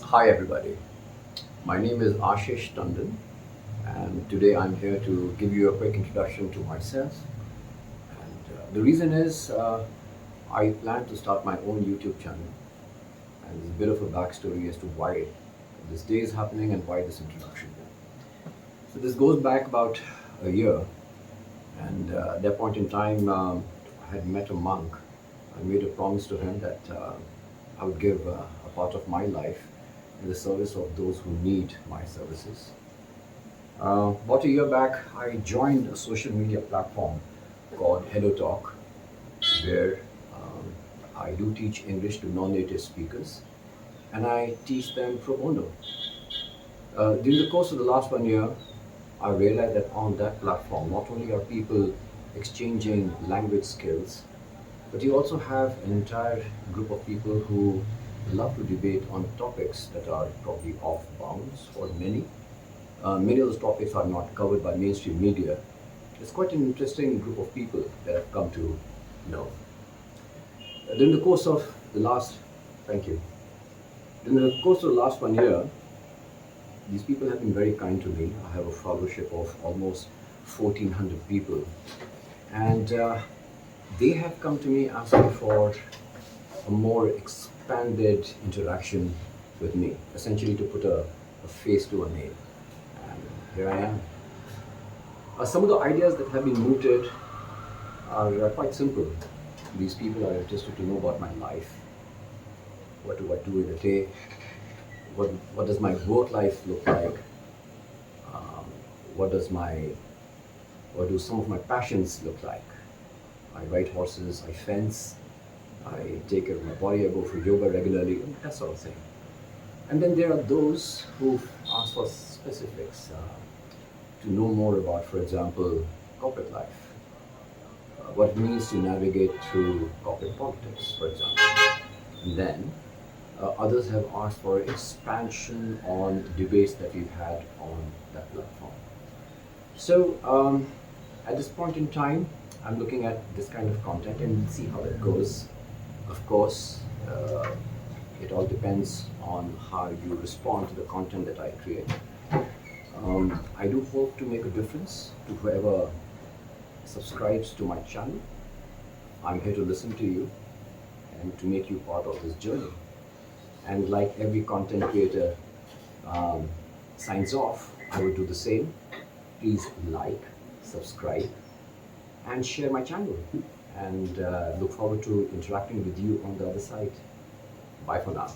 Hi everybody, my name is Ashish Tandon and today I'm here to give you a quick introduction to myself. And the reason is I plan to start my own YouTube channel, and there's a bit of a backstory as to why this day is happening and why this introduction. So this goes back about a year, and at that point in time I had met a monk. I made a promise to him that I would give a part of my life in the service of those who need my services. About a year back, I joined a social media platform called Hello Talk, where I do teach English to non-native speakers, and I teach them pro bono. During the course of the last 1 year, I realized that on that platform, not only are people exchanging language skills, but you also have an entire group of people who love to debate on topics that are probably off bounds for many. Many of those topics are not covered by mainstream media. It's quite an interesting group of people that I've come to know. During the course of the last, thank you. During the course of the last 1 year, these people have been very kind to me. I have a followership of almost 1,400 people, and they have come to me asking for a more expanded interaction with me, essentially to put a face to a name. And here I am. Some of the ideas that have been mooted are quite simple. These people are interested to know about my life. What do I do in a day? What does my work life look like? Um, what does my what do some of my passions look like? I ride horses, I fence, I take care of my body, I go for yoga regularly, and that sort of thing. And then there are those who ask for specifics, to know more about, for example, corporate life, what it means to navigate through corporate politics, for example. And then others have asked for expansion on debates that we've had on that platform. So at this point in time, I'm looking at this kind of content and see how it goes. Of course, it all depends on how you respond to the content that I create. I do hope to make a difference to whoever subscribes to my channel. I'm here to listen to you and to make you part of this journey. And like every content creator signs off, I will do the same. Please like, subscribe, and share my channel. And look forward to interacting with you on the other side. Bye for now.